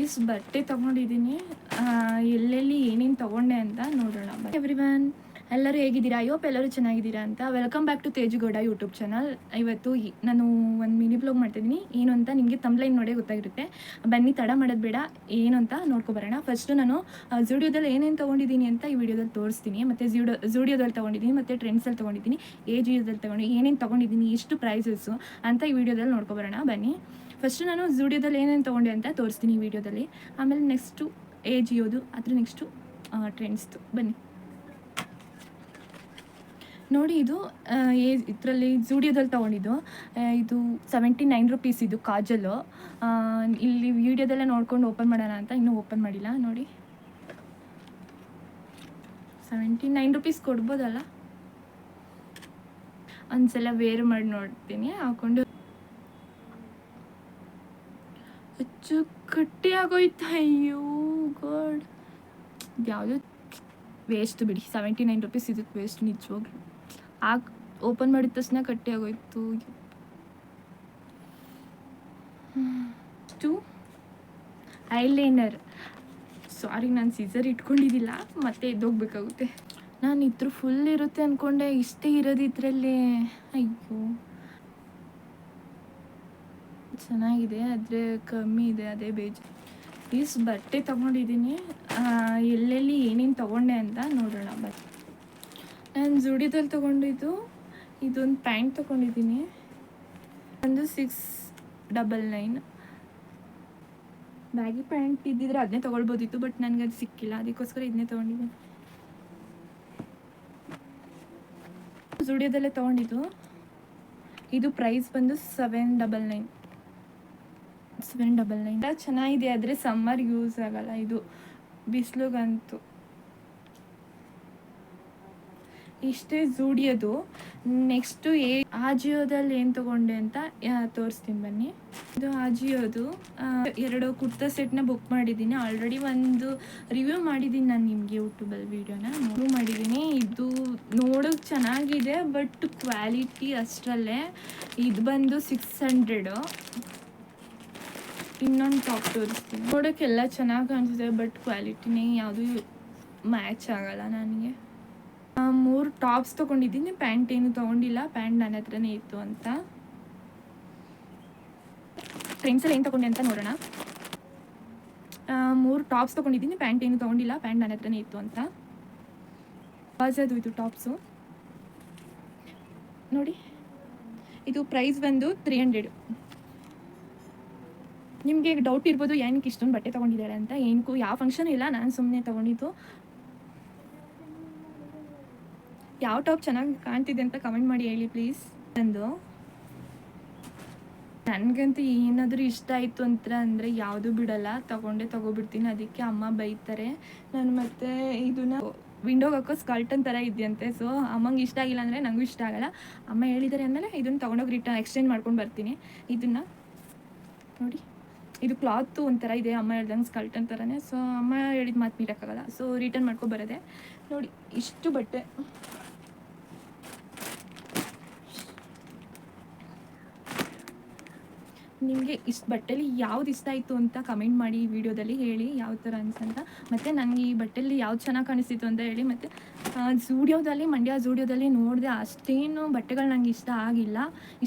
ಇಷ್ಟು ಬಟ್ಟೆ ತೊಗೊಂಡಿದ್ದೀನಿ. ಎಲ್ಲೆಲ್ಲಿ ಏನೇನು ತೊಗೊಂಡೆ ಅಂತ ನೋಡೋಣ. ಎವ್ರಿವನ್, ಎಲ್ಲರೂ ಹೇಗಿದ್ದೀರಾ? ಐ ಹೋಪ್ ಎಲ್ಲರೂ ಚೆನ್ನಾಗಿದ್ದೀರಾ ಅಂತ. Welcome back to Teju Gowda YouTube channel. ಇವತ್ತು ನಾನು ಒಂದು ಮಿನಿ ಬ್ಲಾಗ್ ಮಾಡ್ತಿದ್ದೀನಿ. ಏನು ಅಂತ ನಿಮಗೆ ತಮ್ಲೈನ್ ನೋಡೇ ಗೊತ್ತಾಗಿರುತ್ತೆ. ಬನ್ನಿ, ತಡ ಮಾಡೋದು ಬೇಡ, ಏನು ಅಂತ ನೋಡ್ಕೊಬರೋಣ. ಫಸ್ಟು ನಾನು ಝೂಡಿಯೋದಲ್ಲಿ ಏನೇನು ತೊಗೊಂಡಿದ್ದೀನಿ ಅಂತ ಈ ವಿಡಿಯೋದಲ್ಲಿ ತೋರಿಸ್ತೀನಿ. ಮತ್ತು ಝೂಡಿಯೋದಲ್ಲಿ ತೊಗೊಂಡಿದ್ದೀನಿ, ಮತ್ತು ಟ್ರೆಂಡ್ಸಲ್ಲಿ ತೊಗೊಂಡಿದ್ದೀನಿ, ಜಿಯೋದಲ್ಲಿ ತೊಗೊಂಡು ಏನೇನು ತೊಗೊಂಡಿದ್ದೀನಿ, ಎಷ್ಟು ಪ್ರೈಸಸ್ಸು ಅಂತ ಈ ವಿಡಿಯೋದಲ್ಲಿ ನೋಡ್ಕೊಬರೋಣ. ಬನ್ನಿ, ಫಸ್ಟು ನಾನು ಝೂಡಿಯೋದಲ್ಲಿ ಏನೇನು ತೊಗೊಂಡೆ ಅಂತ ತೋರಿಸ್ತೀನಿ ಈ ವಿಡಿಯೋದಲ್ಲಿ. ಆಮೇಲೆ ನೆಕ್ಸ್ಟು ಜಿಯೋದು, ಅದ್ರ ನೆಕ್ಸ್ಟು ಟ್ರೆಂಡ್ಸ್ದು. ಬನ್ನಿ ನೋಡಿ. ಇದು ಇದರಲ್ಲಿ ಝೂಡಿಯೋದಲ್ಲಿ ತೊಗೊಂಡಿದ್ದು. ಇದು 79 ರುಪೀಸ್. ಇದು ಕಾಜಲ್ಲು. ಇಲ್ಲಿ ವಿಡಿಯೋದಲ್ಲೇ ನೋಡ್ಕೊಂಡು ಓಪನ್ ಮಾಡೋಣ ಅಂತ ಇನ್ನೂ ಓಪನ್ ಮಾಡಿಲ್ಲ. ನೋಡಿ, 79 ರುಪೀಸ್ ಕೊಡ್ಬೋದಲ್ಲ. ಒಂದ್ಸಲ ವೇರ್ ಮಾಡಿ ನೋಡ್ತೀನಿ ಹಾಕೊಂಡು. ಹೆಚ್ಚು ಕಟ್ಟಿ ಆಗೋಯ್ತು. ಅಯ್ಯೋ ಗಾಡ್, ಯಾವುದು ವೇಸ್ಟ್ ಬಿಡಿ. 79 ರುಪೀಸ್ ಇದಕ್ಕೆ ವೇಸ್ಟ್ ನಿಜವಾಗ್ಲು. ಓಪನ್ ಮಾಡಿದ ತಕ್ಷಣ ಕಟ್ಟಿ ಆಗೋಯ್ತು. ಇಷ್ಟು ಐಲೈನರ್. ಸಾರಿ, ನಾನು ಸೀಸರ್ ಇಟ್ಕೊಂಡಿದ್ದಿಲ್ಲ, ಮತ್ತೆ ಎದ್ದೋಗ್ಬೇಕಾಗುತ್ತೆ. ನಾನು ಇದ್ರ ಫುಲ್ ಇರುತ್ತೆ ಅಂದ್ಕೊಂಡೆ, ಇಷ್ಟೇ ಇರೋದು ಇದರಲ್ಲಿ. ಅಯ್ಯೋ, ಚೆನ್ನಾಗಿದೆ ಆದರೆ ಕಮ್ಮಿ ಇದೆ, ಅದೇ ಬೇಜಾರು. ಇಷ್ಟು ಬಟ್ಟೆ ತೊಗೊಂಡಿದ್ದೀನಿ. ಎಲ್ಲೆಲ್ಲಿ ಏನೇನು ತೊಗೊಂಡೆ ಅಂತ ನೋಡೋಣ. ನಾನು ಝೂಡಿಯೋದಲ್ಲಿ ತೊಗೊಂಡಿದ್ದು ಇದೊಂದು ಪ್ಯಾಂಟ್ ತೊಗೊಂಡಿದ್ದೀನಿ. ಒಂದು 699. ಬ್ಯಾಗಿ ಪ್ಯಾಂಟ್ ಇದ್ದಿದ್ರೆ ಅದನ್ನೇ ತೊಗೊಳ್ಬೋದಿತ್ತು, ಬಟ್ ನನಗೆ ಅದು ಸಿಕ್ಕಿಲ್ಲ, ಅದಕ್ಕೋಸ್ಕರ ಇದನ್ನೇ ತೊಗೊಂಡಿದ್ದೀನಿ. ಝೂಡಿಯೋದಲ್ಲೇ ತೊಗೊಂಡಿದ್ದು. ಇದು ಪ್ರೈಸ್ ಬಂದು 799. ಚೆನ್ನಾಗಿದೆ, ಆದರೆ ಸಮ್ಮರ್ ಯೂಸ್ ಆಗಲ್ಲ ಇದು, ಬಿಸಿಲುಗಂತೂ. ಇಷ್ಟೇ ಝೂಡಿಯೋದು. ನೆಕ್ಸ್ಟು ಜಿಯೋದಲ್ಲಿ ಏನು ತೊಗೊಂಡೆ ಅಂತ ತೋರಿಸ್ತೀನಿ ಬನ್ನಿ. ಇದು ಜಿಯೋದು 2 ಕುರ್ತಾ ಸೆಟ್ನ ಬುಕ್ ಮಾಡಿದ್ದೀನಿ. ಆಲ್ರೆಡಿ ಒಂದು ರಿವ್ಯೂ ಮಾಡಿದ್ದೀನಿ ನಾನು ನಿಮಗೆ ಯೂಟ್ಯೂಬಲ್ಲಿ ವೀಡಿಯೋನ ಮಾಡಿದ್ದೀನಿ. ಇದು ನೋಡೋಕೆ ಚೆನ್ನಾಗಿದೆ, ಬಟ್ ಕ್ವಾಲಿಟಿ ಅಷ್ಟರಲ್ಲೇ. ಇದು ಬಂದು 600. ಇನ್ನೊಂದು ಟಾಪ್ ತೋರಿಸ್ತೀನಿ. ನೋಡೋಕ್ಕೆಲ್ಲ ಚೆನ್ನಾಗಿ ಕಾಣಿಸುತ್ತೆ, ಬಟ್ ಕ್ವಾಲಿಟಿನೇ ಯಾವುದು ಮ್ಯಾಚ್ ಆಗಲ್ಲ ನನಗೆ. 3 ಟಾಪ್ಸ್ ತೊಗೊಂಡಿದ್ದೀನಿ, ಪ್ಯಾಂಟ್ ಏನು ತೊಗೊಂಡಿಲ್ಲ. ಪ್ಯಾಂಟ್ ನನ್ನ ಹತ್ರನೇ ಇತ್ತು ಅಂತ. ಟ್ರೆಂಡ್ಸಲ್ಲಿ ಏನು ತೊಗೊಂಡೆ ಅಂತ ನೋಡೋಣ. 3 ಟಾಪ್ಸ್ ತೊಗೊಂಡಿದ್ದೀನಿ, ಪ್ಯಾಂಟ್ ಏನು ತೊಗೊಂಡಿಲ್ಲ. ಪ್ಯಾಂಟ್ ನನ್ನ ಹತ್ರನೇ ಇತ್ತು ಅಂತ. ಬಾಜದು ಇದು ಟಾಪ್ಸು ನೋಡಿ. ಇದು ಪ್ರೈಸ್ ಬಂದು 300. ನಿಮಗೆ ಡೌಟ್ ಇರ್ಬೋದು ಏನಕ್ಕೆ ಇಷ್ಟೊಂದು ಬಟ್ಟೆ ತೊಗೊಂಡಿದ್ದಾರೆ ಅಂತ. ಏನಕ್ಕೂ ಯಾವ ಫಂಕ್ಷನ್ ಇಲ್ಲ, ನಾನು ಸುಮ್ಮನೆ ತೊಗೊಂಡಿದ್ದು. ಯಾವ ಟಾಪ್ ಚೆನ್ನಾಗಿ ಕಾಣ್ತಿದೆ ಅಂತ ಕಮೆಂಟ್ ಮಾಡಿ ಹೇಳಿ ಪ್ಲೀಸ್. ನನಗಂತೂ ಏನಾದರೂ ಇಷ್ಟ ಆಯಿತು ಅಂತ ಅಂದರೆ ಯಾವುದು ಬಿಡಲ್ಲ, ತೊಗೊಬಿಡ್ತೀನಿ. ಅದಕ್ಕೆ ಅಮ್ಮ ಬೈತಾರೆ. ನಾನು ಮತ್ತೆ ಇದನ್ನು ವಿಂಡೋಗೆ ಹಾಕೋ ಸ್ಕರ್ಟನ್ ಥರ ಇದೆಯಂತೆ. ಸೊ ಅಮ್ಮಂಗೆ ಇಷ್ಟ ಆಗಿಲ್ಲ ಅಂದರೆ ನನಗೂ ಇಷ್ಟ ಆಗಲ್ಲ. ಅಮ್ಮ ಹೇಳಿದ್ದಾರೆ ಅಂದಮೇಲೆ ಇದನ್ನು ತೊಗೊಂಡೋಗಿ ಎಕ್ಸ್ಚೇಂಜ್ ಮಾಡ್ಕೊಂಡು ಬರ್ತೀನಿ. ಇದನ್ನು ನೋಡಿ, ಇದು ಕ್ಲಾತು ಒಂಥರ ಇದೆ, ಅಮ್ಮ ಹೇಳ್ದಂಗೆ ಸ್ಕರ್ಟನ್ ಥರನೇ. ಸೊ ಅಮ್ಮ ಹೇಳಿದ ಮಾತು ಮೀರೋಕ್ಕಾಗಲ್ಲ, ಸೊ ರಿಟರ್ನ್ ಮಾಡ್ಕೊಬರೋದೆ. ನೋಡಿ, ಇಷ್ಟು ಬಟ್ಟೆ. ನಿಮಗೆ ಇಷ್ಟು ಬಟ್ಟೆಲಿ ಯಾವ್ದು ಇಷ್ಟ ಆಯಿತು ಅಂತ ಕಮೆಂಟ್ ಮಾಡಿ ಈ ವಿಡಿಯೋದಲ್ಲಿ ಹೇಳಿ, ಯಾವ ಥರ ಅನ್ಸಂತ. ಮತ್ತು ನನಗೆ ಈ ಬಟ್ಟೆಲಿ ಯಾವ್ದು ಚೆನ್ನಾಗಿ ಕಾಣಿಸ್ತಿತ್ತು ಅಂತ ಹೇಳಿ. ಮತ್ತು ಮಂಡ್ಯ ಝೂಡಿಯೋದಲ್ಲಿ ನೋಡಿದೆ, ಅಷ್ಟೇನು ಬಟ್ಟೆಗಳು ನನಗೆ ಇಷ್ಟ ಆಗಿಲ್ಲ.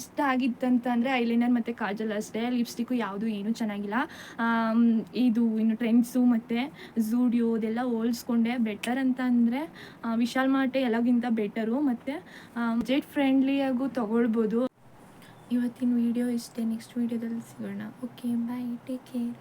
ಇಷ್ಟ ಆಗಿತ್ತಂತ ಅಂದರೆ ಐಲೈನರ್ ಮತ್ತು ಕಾಜಲ್ ಅಷ್ಟೇ. ಲಿಪ್ಸ್ಟಿಕ್ಕು ಯಾವುದು ಏನೂ ಚೆನ್ನಾಗಿಲ್ಲ. ಇದು ಇನ್ನು ಟ್ರೆಂಡ್ಸು ಮತ್ತು ಝೂಡಿಯೋದೆಲ್ಲ ಹೋಲಿಸ್ಕೊಂಡೆ. ಬೆಟರ್ ಅಂತ ಅಂದರೆ ವಿಶಾಲ್ ಮಾರ್ಟೆ ಎಲ್ಲಗಿಂತ ಬೆಟರು, ಮತ್ತು ಬಜೆಟ್ ಫ್ರೆಂಡ್ಲಿಯಾಗೂ ತೊಗೊಳ್ಬೋದು. ಇವತ್ತಿನ ವಿಡಿಯೋ ಇಷ್ಟೇ. ನೆಕ್ಸ್ಟ್ ವಿಡಿಯೋದಲ್ಲಿ ಸಿಗೋಣ. ಓಕೆ, ಬಾಯ್, ಟೇಕ್ ಕೇರ್.